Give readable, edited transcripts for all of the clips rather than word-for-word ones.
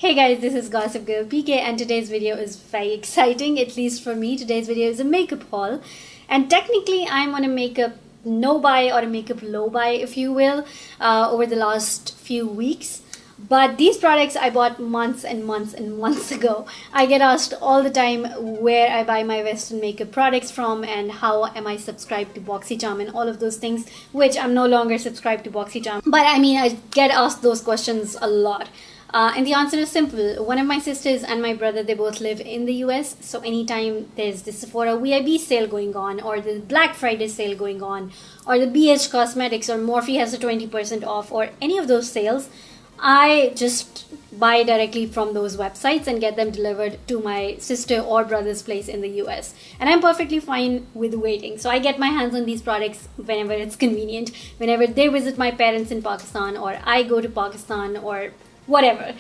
Hey guys, this is Gossip Girl PK and today's video is very exciting, at least for me. Today's video is a makeup haul and technically I'm on a makeup no-buy or a makeup low-buy, if you will, over the last few weeks. But these products I bought months and months and months ago. I get asked all the time where I buy my Western makeup products from and how am I subscribed to Boxycharm and all of those things, which I'm no longer subscribed to Boxycharm. But I mean, I get asked those questions a lot. And the answer is simple. One of my sisters and my brother, they both live in the US. So anytime there's the Sephora VIB sale going on, or the Black Friday sale going on, or the BH Cosmetics or Morphe has a 20% off, or any of those sales, I just buy directly from those websites and get them delivered to my sister or brother's place in the US. And I'm perfectly fine with waiting. So I get my hands on these products whenever it's convenient, whenever they visit my parents in Pakistan, or I go to Pakistan, or whatever.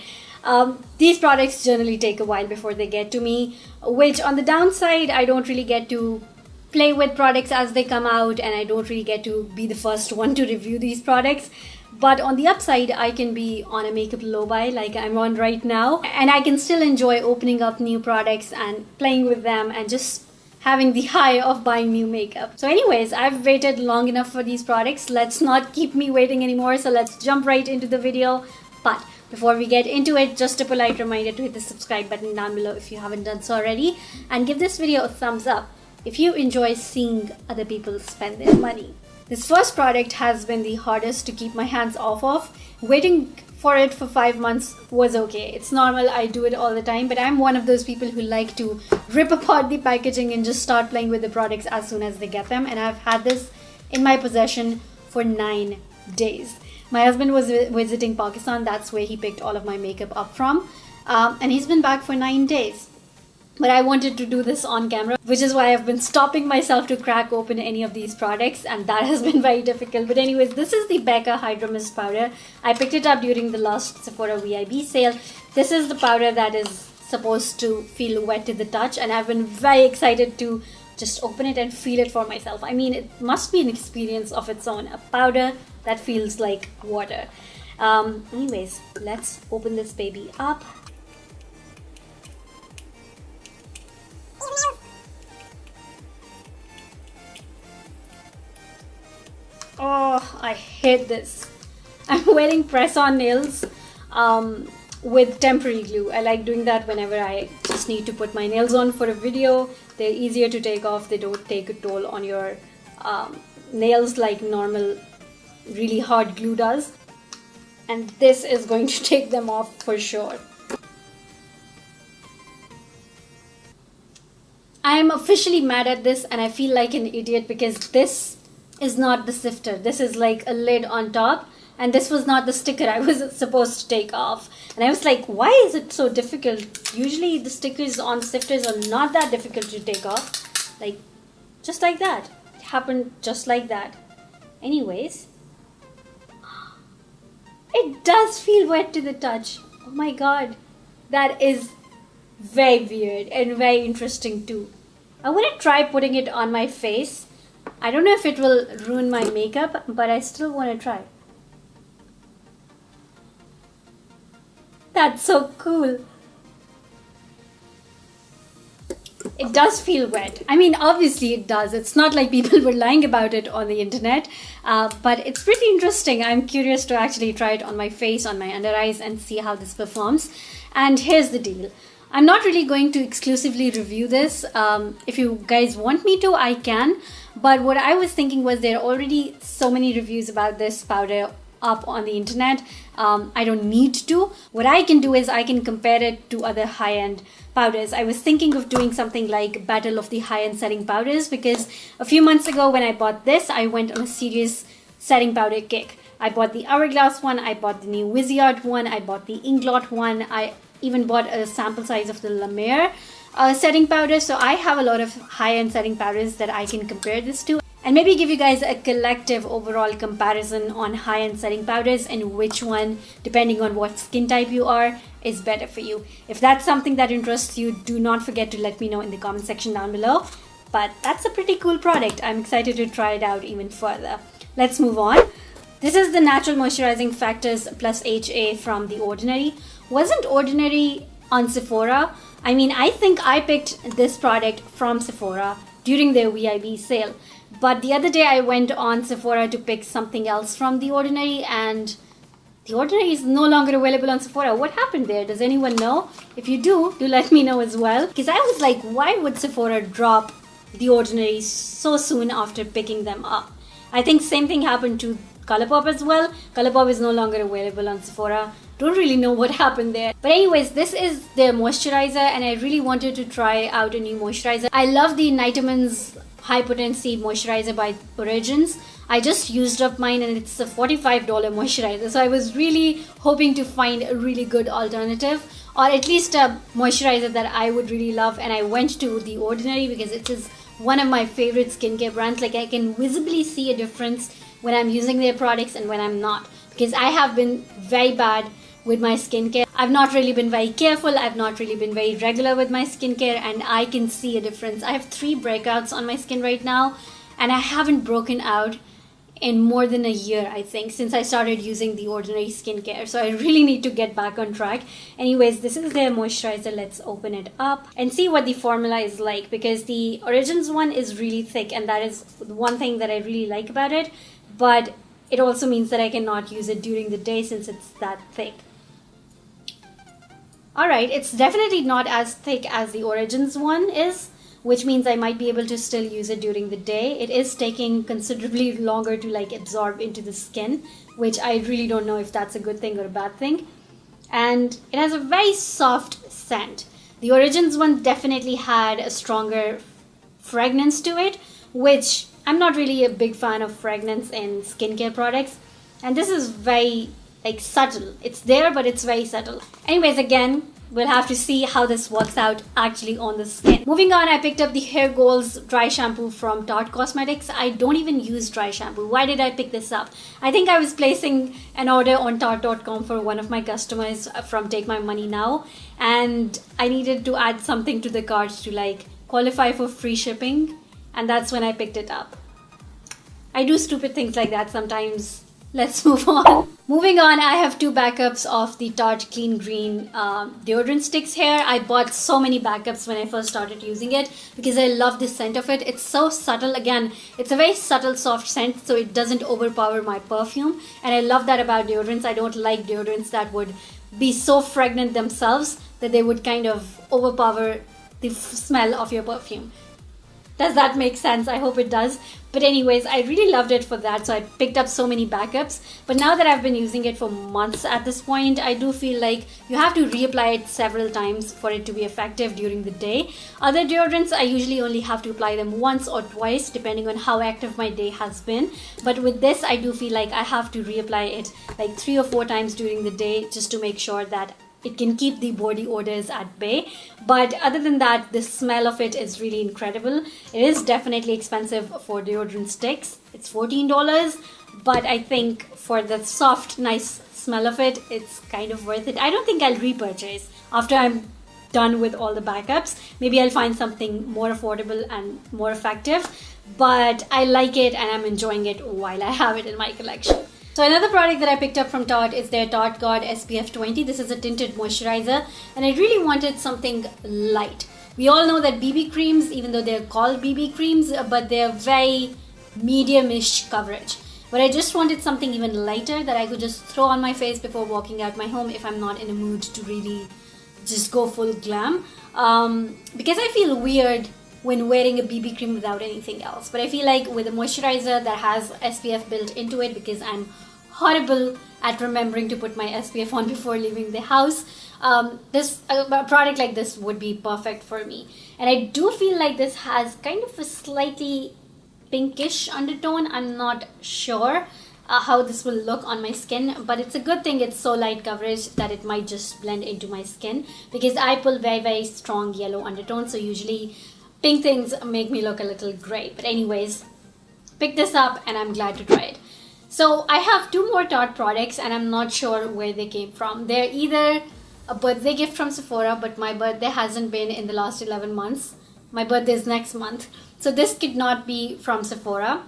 These products generally take a while before they get to me, which on the downside, I don't really get to play with products as they come out, and I don't really get to be the first one to review these products. But on the upside, I can be on a makeup low buy like I'm on right now, and I can still enjoy opening up new products and playing with them and just having the high of buying new makeup. So anyways, I've waited long enough for these products. Let's not keep me waiting anymore, so let's jump right into the video. But before we get into it, just a polite reminder to hit the subscribe button down below if you haven't done so already, and give this video a thumbs up if you enjoy seeing other people spend their money. This first product has been the hardest to keep my hands off of. Waiting for it for 5 months was okay. It's normal, I do it all the time, but I'm one of those people who like to rip apart the packaging and just start playing with the products as soon as they get them, and I've had this in my possession for 9 days. My husband was visiting Pakistan, that's where he picked all of my makeup up from, and he's been back for 9 days. But I wanted to do this on camera, which is why I've been stopping myself to crack open any of these products, and that has been very difficult. But anyways, this is the Becca Hydra Mist Powder. I picked it up during the last Sephora VIB sale. This is the powder that is supposed to feel wet to the touch, and I've been very excited to just open it and feel it for myself. I mean, it must be an experience of its own. A powder that feels like water. Anyways, let's open this baby up. Oh, I hate this. I'm wearing press-on nails with temporary glue. I like doing that whenever I just need to put my nails on for a video. They're easier to take off. They don't take a toll on your nails like normal really hard glue does. And this is going to take them off for sure. I'm officially mad at this and I feel like an idiot because this is not the sifter. This is like a lid on top, and this was not the sticker I was supposed to take off. And I was like, why is it so difficult? Usually the stickers on sifters are not that difficult to take off. Like, just like that. It happened just like that. Anyways, it does feel wet to the touch. Oh my god. That is very weird and very interesting too. I want to try putting it on my face. I don't know if it will ruin my makeup, but I still want to try. That's so cool. It does feel wet. I mean, obviously it does. It's not like people were lying about it on the internet, but it's pretty interesting. I'm curious to actually try it on my face, on my under eyes, and see how this performs. And here's the deal. I'm not really going to exclusively review this. If you guys want me to, I can. But what I was thinking was there are already so many reviews about this powder up on the internet. I don't need to. What I can do is I can compare it to other high-end powders. I was thinking of doing something like Battle of the High-End Setting Powders because a few months ago when I bought this, I went on a serious setting powder kick. I bought the Hourglass one, I bought the new Viseart one, I bought the Inglot one, I even bought a sample size of the La Mer setting powder. So I have a lot of high-end setting powders that I can compare this to and maybe give you guys a collective overall comparison on high-end setting powders and which one, depending on what skin type you are, is better for you. If that's something that interests you, do not forget to let me know in the comment section down below. But that's a pretty cool product. I'm excited to try it out even further. Let's move on. This is the Natural Moisturizing Factors plus HA from The Ordinary. wasn't ordinary on Sephora. I mean, I think I picked this product from Sephora during their VIB sale. But the other day I went on Sephora to pick something else from The Ordinary, and The Ordinary is no longer available on Sephora. What happened there? Does anyone know? If you do let me know as well. Because I was like, why would Sephora drop The Ordinary so soon after picking them up? I think same thing happened to Colourpop as well. Colourpop is no longer available on Sephora. Don't really know what happened there. But anyways, this is their moisturizer, and I really wanted to try out a new moisturizer. I love the Nightingale's High Potency Moisturizer by Origins. I just used up mine and it's a $45 moisturizer. So I was really hoping to find a really good alternative, or at least a moisturizer that I would really love. And I went to The Ordinary because it is one of my favorite skincare brands. Like, I can visibly see a difference when I'm using their products and when I'm not. Because I have been very bad with my skincare. I've not really been very careful. I've not really been very regular with my skincare, and I can see a difference. I have 3 breakouts on my skin right now, and I haven't broken out in more than a year, I think, since I started using The Ordinary skincare. So I really need to get back on track. Anyways, this is their moisturizer. Let's open it up and see what the formula is like, because the Origins one is really thick, and that is one thing that I really like about it. But it also means that I cannot use it during the day since it's that thick. Alright, it's definitely not as thick as the Origins one is, which means I might be able to still use it during the day. It is taking considerably longer to like absorb into the skin, which I really don't know if that's a good thing or a bad thing. And it has a very soft scent. The Origins one definitely had a stronger fragrance to it, which I'm not really a big fan of fragrance in skincare products. And this is very like subtle. It's there, but it's very subtle. Anyways, again, we'll have to see how this works out actually on the skin. Moving on, I picked up the Hair Goals dry shampoo from Tarte Cosmetics. I don't even use dry shampoo. Why did I pick this up? I think I was placing an order on Tarte.com for one of my customers from Take My Money Now, and I needed to add something to the cart to like qualify for free shipping, and that's when I picked it up. I do stupid things like that sometimes. Let's move on. Moving on, I have 2 backups of the Tarte Clean Green deodorant sticks here. I bought so many backups when I first started using it because I love the scent of it. It's so subtle. Again, it's a very subtle, soft scent, so it doesn't overpower my perfume. And I love that about deodorants. I don't like deodorants that would be so fragrant themselves that they would kind of overpower the smell of your perfume. Does that make sense? I hope it does. But anyways, I really loved it for that, so I picked up so many backups. But now that I've been using it for months at this point, I do feel like you have to reapply it several times for it to be effective during the day. Other deodorants, I usually only have to apply them once or twice depending on how active my day has been. But with this, I do feel like I have to reapply it like 3 or 4 times during the day just to make sure that it can keep the body odors at bay. But other than that, the smell of it is really incredible. It is definitely expensive for deodorant sticks. It's $14, but I think for the soft, nice smell of it, it's kind of worth it. I don't think I'll repurchase after I'm done with all the backups. Maybe I'll find something more affordable and more effective, but I like it and I'm enjoying it while I have it in my collection. So another product that I picked up from Tarte is their Tarte God SPF 20. This is a tinted moisturizer, and I really wanted something light. We all know that BB creams, even though they're called BB creams, but they're very medium-ish coverage. But I just wanted something even lighter that I could just throw on my face before walking out my home if I'm not in a mood to really just go full glam. Because I feel weird when wearing a BB cream without anything else. But I feel like with a moisturizer that has SPF built into it, because I'm horrible at remembering to put my SPF on before leaving the house, a product like this would be perfect for me. And I do feel like this has kind of a slightly pinkish undertone. I'm not sure how this will look on my skin, but it's a good thing it's so light coverage that it might just blend into my skin, because I pull very, very strong yellow undertones, so usually pink things make me look a little gray. But anyways, pick this up and I'm glad to try it. So I have 2 more Tarte products and I'm not sure where they came from. They're either a birthday gift from Sephora, but my birthday hasn't been in the last 11 months. My birthday is next month. So this could not be from Sephora.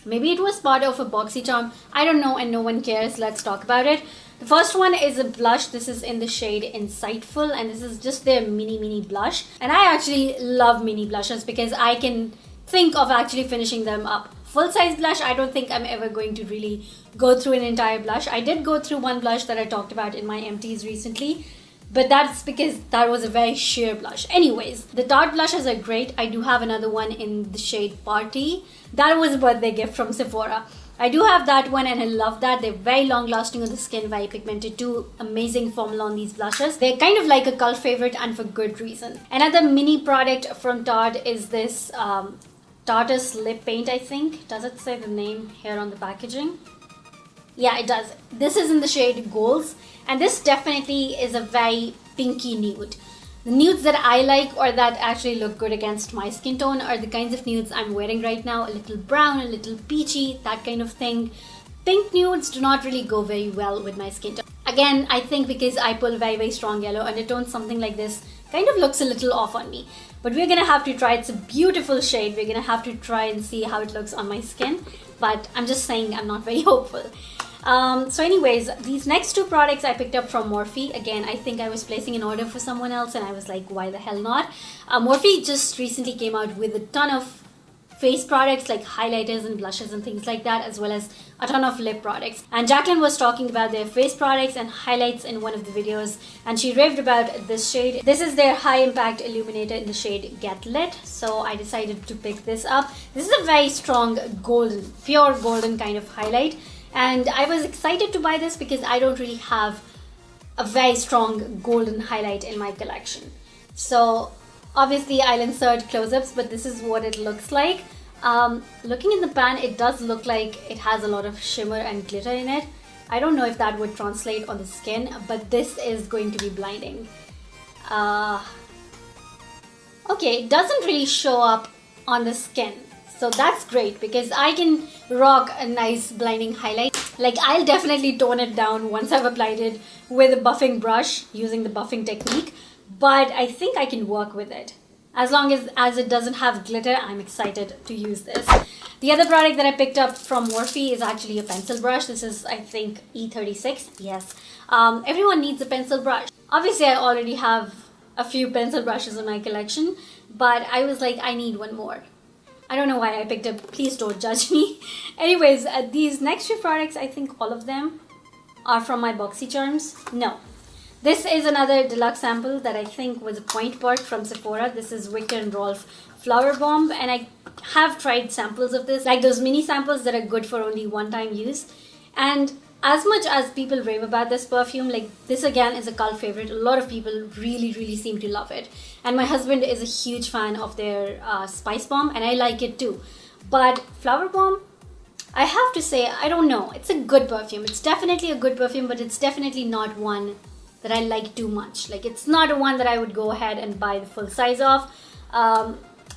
Maybe it was part of a BoxyCharm. I don't know, and no one cares. Let's talk about it. The first one is a blush. This is in the shade Insightful, and this is just their mini blush. And I actually love mini blushes because I can think of actually finishing them up. Full size blush, I don't think I'm ever going to really go through an entire blush. I did go through one blush that I talked about in my empties recently, but that's because that was a very sheer blush. Anyways, the Tarte blushes are great. I do have another one in the shade Party. That was a birthday gift from Sephora. I do have that one and I love that. They're very long lasting on the skin, very pigmented too. Amazing formula on these blushes. They're kind of like a cult favorite and for good reason. Another mini product from Tarte is this Tarte's lip paint, I think. Does it say the name here on the packaging? Yeah, it does. This is in the shade Golds, and this definitely is a very pinky nude. The nudes that I like or that actually look good against my skin tone are the kinds of nudes I'm wearing right now. A little brown, a little peachy, that kind of thing. Pink nudes do not really go very well with my skin tone. Again, I think because I pull very strong yellow undertones, something like this kind of looks a little off on me. But we're gonna have to try. It's a beautiful shade. We're gonna have to try and see how it looks on my skin. But I'm just saying I'm not very hopeful. So anyways, these next two products I picked up from Morphe. Again, I think I was placing an order for someone else and I was like, why the hell not? Morphe just recently came out with a ton of face products like highlighters and blushes and things like that, as well as a ton of lip products. And Jacqueline was talking about their face products and highlights in one of the videos, and she raved about this shade. This is their high impact illuminator in the shade Get Lit, so I decided to pick this up. This is a very strong golden, pure golden kind of highlight, and I was excited to buy this because I don't really have a very strong golden highlight in my collection. So obviously I'll insert close-ups, but this is what it looks like. Looking in the pan, it does look like it has a lot of shimmer and glitter in it. I don't know if that would translate on the skin, but this is going to be blinding. Okay, it doesn't really show up on the skin. So that's great because I can rock a nice blinding highlight. Like, I'll definitely tone it down once I've applied it with a buffing brush using the buffing technique. But I think I can work with it. As long as it doesn't have glitter, I'm excited to use this. The other product that I picked up from Morphe is actually a pencil brush. This is, I think, E36. Yes. Everyone needs a pencil brush. Obviously, I already have a few pencil brushes in my collection, but I was like, I need one more. I don't know why I picked up. Please don't judge me. Anyways, these next few products, I think all of them are from my BoxyCharms. No. This is another deluxe sample that I think was a point perk from Sephora. This is Victor and Rolf Flower Bomb, and I have tried samples of this, like those mini samples that are good for only one-time use. And as much as people rave about this perfume, like this again is a cult favorite. A lot of people really seem to love it. And my husband is a huge fan of their Spice Bomb, and I like it too. But Flower Bomb, I have to say, I don't know. It's a good perfume. It's definitely a good perfume, but it's definitely not one that I like too much. Like, it's not a one that I would go ahead and buy the full size of. I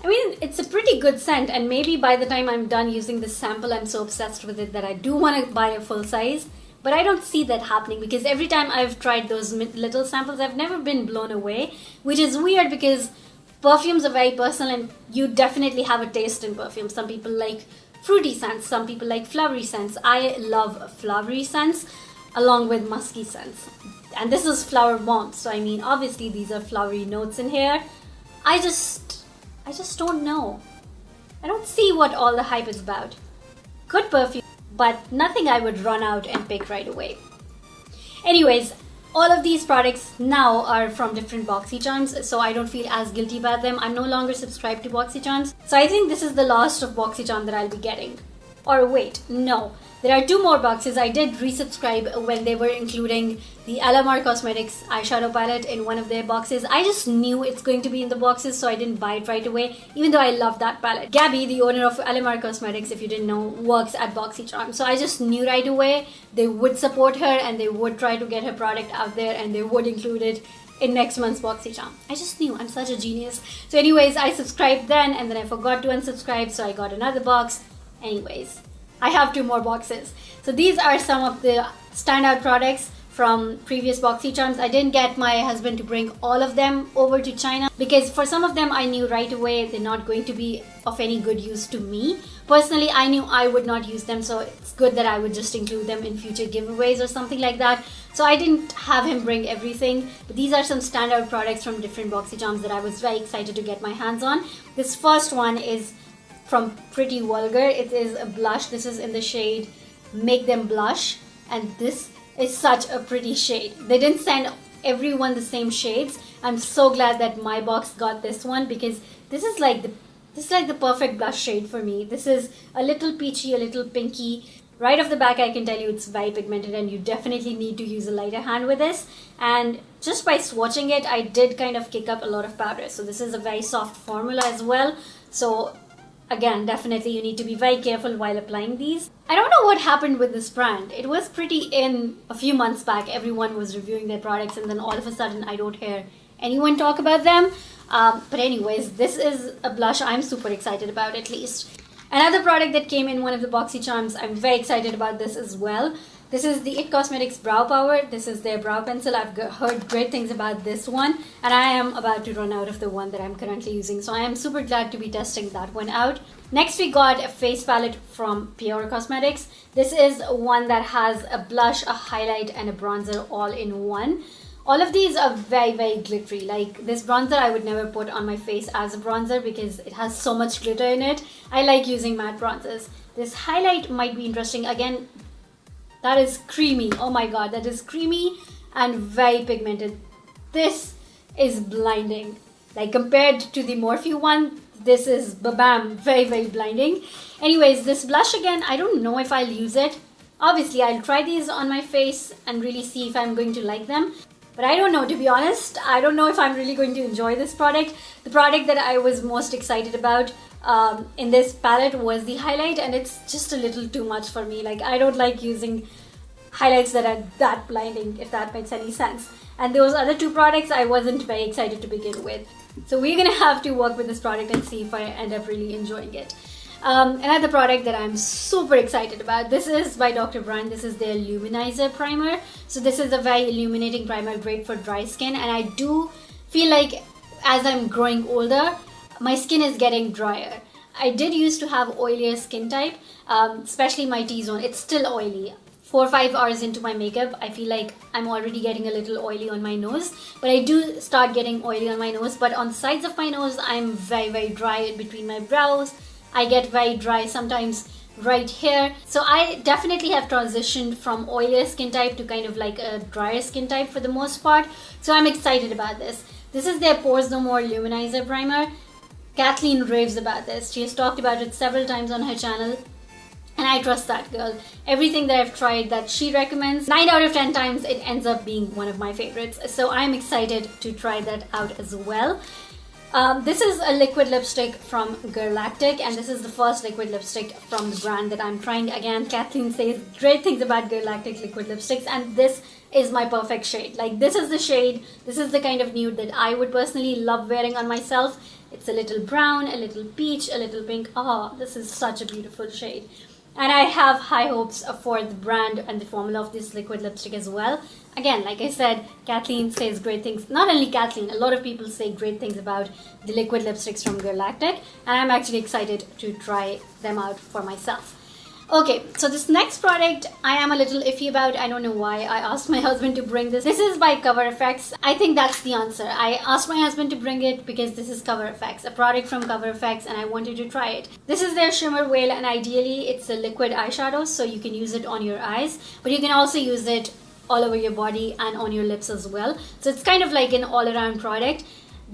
mean, it's a pretty good scent, and maybe by the time I'm done using this sample, I'm so obsessed with it that I do want to buy a full size. But I don't see that happening because every time I've tried those little samples, I've never been blown away, which is weird because perfumes are very personal and you definitely have a taste in perfume. Some people like fruity scents, some people like flowery scents. I love flowery scents along with musky scents. And this is Flower Bomb, so I mean, obviously these are flowery notes in here. I just don't know. I don't see what all the hype is about. Good perfume, but nothing I would run out and pick right away. Anyways, all of these products now are from different BoxyCharms, so I don't feel as guilty about them. I'm no longer subscribed to BoxyCharms, so I think this is the last of BoxyCharm that I'll be getting. Or wait, no. There are 2 more boxes. I did resubscribe when they were including the Alamar Cosmetics eyeshadow palette in one of their boxes. I just knew it's going to be in the boxes, so I didn't buy it right away, even though I love that palette. Gabby, the owner of Alamar Cosmetics, if you didn't know, works at BoxyCharm. So I just knew right away they would support her and they would try to get her product out there and they would include it in next month's BoxyCharm. I just knew. I'm such a genius. So anyways, I subscribed then and then I forgot to unsubscribe, so I got another box. Anyways, I have 2 more boxes. So these are some of the standout products from previous BoxyCharms. I didn't get my husband to bring all of them over to China because for some of them I knew right away they're not going to be of any good use to me. Personally, I knew I would not use them, so it's good that I would just include them in future giveaways or something like that. So I didn't have him bring everything, but these are some standout products from different BoxyCharms that I was very excited to get my hands on. This first one is from Pretty Vulgar. It is a blush. This is in the shade Make Them Blush, and this is such a pretty shade. They didn't send everyone the same shades. I'm so glad that my box got this one because this is like the perfect blush shade for me. This is a little peachy, a little pinky. Right off the back, I can tell you it's very pigmented and you definitely need to use a lighter hand with this. And just by swatching it, I did kind of kick up a lot of powder. So this is a very soft formula as well. So again, definitely you need to be very careful while applying these. I don't know what happened with this brand. It was pretty in a few months back. Everyone was reviewing their products and then all of a sudden I don't hear anyone talk about them. But anyways, this is a blush I'm super excited about at least. Another product that came in one of the BoxyCharms, I'm very excited about this as well. This is the IT Cosmetics Brow Power. This is their brow pencil. I've heard great things about this one and I am about to run out of the one that I'm currently using. So I am super glad to be testing that one out. Next we got a face palette from Pure Cosmetics. This is one that has a blush, a highlight and a bronzer all in one. All of these are very, very glittery. Like this bronzer I would never put on my face as a bronzer because it has so much glitter in it. I like using matte bronzers. This highlight might be interesting. Again, that is creamy. Oh my god, that is creamy and very pigmented. This is blinding. Like compared to the Morphe one, this is babam, very, very blinding. Anyways, this blush again, I don't know if I'll use it. Obviously, I'll try these on my face and really see if I'm going to like them. But I don't know, to be honest. I don't know if I'm really going to enjoy this product. The product that I was most excited about in this palette was the highlight, and it's just a little too much for me. Like I don't like using highlights that are that blinding, if that makes any sense. And those other two products I wasn't very excited to begin with. So we're gonna have to work with this product and see if I end up really enjoying it. Another product that I'm super excited about, this is by Dr. Brandt. This is their Luminizer primer. So this is a very illuminating primer, great for dry skin, and I do feel like as I'm growing older, my skin is getting drier. I did used to have oilier skin type, especially my T-zone. It's still oily. 4 or 5 hours into my makeup, I feel like I'm already getting a little oily on my nose, but I do start getting oily on my nose. But on the sides of my nose, I'm very, very dry between my brows. I get very dry sometimes right here. So I definitely have transitioned from oilier skin type to kind of like a drier skin type for the most part. So I'm excited about this. This is their Pores No More Luminizer primer. Kathleen raves about this. She has talked about it several times on her channel. And I trust that girl. Everything that I've tried that she recommends, 9 out of 10 times it ends up being one of my favorites. So I'm excited to try that out as well. This is a liquid lipstick from Girlaktic, and this is the first liquid lipstick from the brand that I'm trying. Again, Kathleen says great things about Girlaktic liquid lipsticks, and this is my perfect shade. Like this is the shade, this is the kind of nude that I would personally love wearing on myself. It's a little brown, a little peach, a little pink. Oh, this is such a beautiful shade. And I have high hopes for the brand and the formula of this liquid lipstick as well. Again, like I said, Kathleen says great things. Not only Kathleen, a lot of people say great things about the liquid lipsticks from Girlaktic. And I'm actually excited to try them out for myself. Okay, so this next product I am a little iffy about. I don't know why. I asked my husband to bring this. This is by Cover FX. I think that's the answer. I asked my husband to bring it because this is Cover FX, a product from Cover FX, and I wanted to try it. This is their Shimmer Veil, and ideally it's a liquid eyeshadow, so you can use it on your eyes, but you can also use it all over your body and on your lips as well. So it's kind of like an all-around product.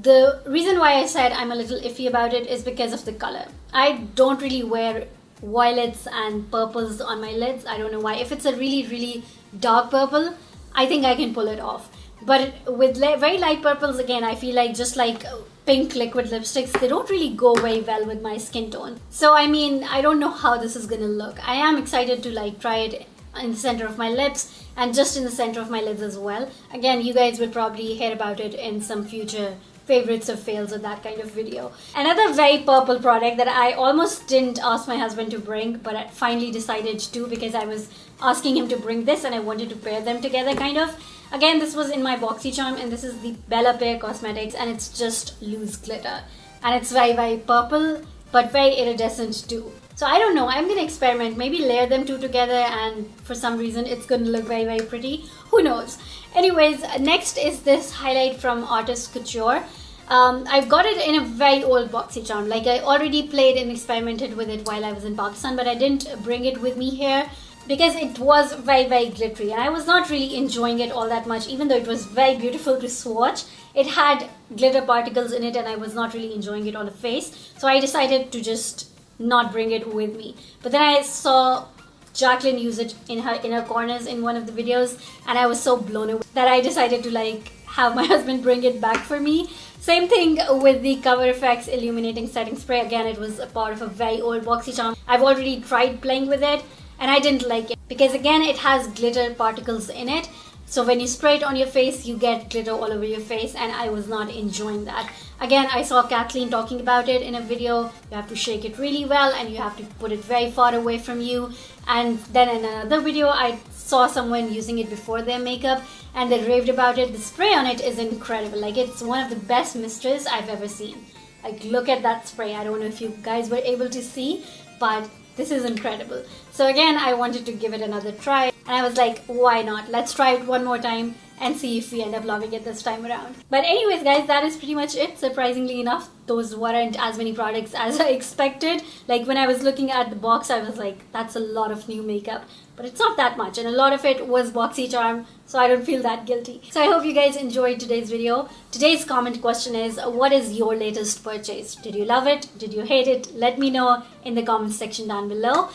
The reason why I said I'm a little iffy about it is because of the color. I don't really wear violets and purples on my lids. I don't know why. If it's a really, really dark purple, I think I can pull it off. But with very light purples, again, I feel like just like pink liquid lipsticks, they don't really go very well with my skin tone. So I mean, I don't know how this is gonna look. I am excited to like try it in the center of my lips and just in the center of my lids as well. Again, you guys will probably hear about it in some future favorites or fails or that kind of video. Another very purple product that I almost didn't ask my husband to bring, but I finally decided to because I was asking him to bring this and I wanted to pair them together kind of. Again, this was in my Boxycharm, and this is the Bella Piere Cosmetics, and it's just loose glitter. And it's very, very purple, but very iridescent too. So I don't know, I'm gonna experiment, maybe layer them two together, and for some reason it's gonna look very, very pretty. Who knows? Anyways, next is this highlight from Artist Couture. I've got it in a very old Boxycharm. Like, I already played and experimented with it while I was in Pakistan, but I didn't bring it with me here because it was very, very glittery, and I was not really enjoying it all that much. Even though it was very beautiful to swatch, it had glitter particles in it and I was not really enjoying it on the face. So I decided to just not bring it with me. But then I saw Jacqueline use it in her inner corners in one of the videos, and I was so blown away that I decided to like have my husband bring it back for me. Same thing with the Cover FX Illuminating Setting Spray. Again, it was a part of a very old Boxycharm. I've already tried playing with it and I didn't like it because again, it has glitter particles in it. So when you spray it on your face, you get glitter all over your face, and I was not enjoying that. Again, I saw Kathleen talking about it in a video. You have to shake it really well and you have to put it very far away from you. And then in another video, I saw someone using it before their makeup and they raved about it. The spray on it is incredible. Like, it's one of the best misters I've ever seen. Like, look at that spray. I don't know if you guys were able to see, but this is incredible. So again, I wanted to give it another try, and I was like, why not? Let's try it one more time and see if we end up loving it this time around. But anyways, guys, that is pretty much it. Surprisingly enough, those weren't as many products as I expected. Like, when I was looking at the box, I was like, that's a lot of new makeup. But it's not that much, and a lot of it was Boxycharm, so I don't feel that guilty. So I hope you guys enjoyed today's video. Today's comment question is, what is your latest purchase? Did you love it? Did you hate it? Let me know in the comments section down below.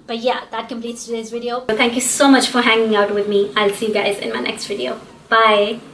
But yeah, that completes today's video. Thank you so much for hanging out with me. I'll see you guys in my next video. Bye!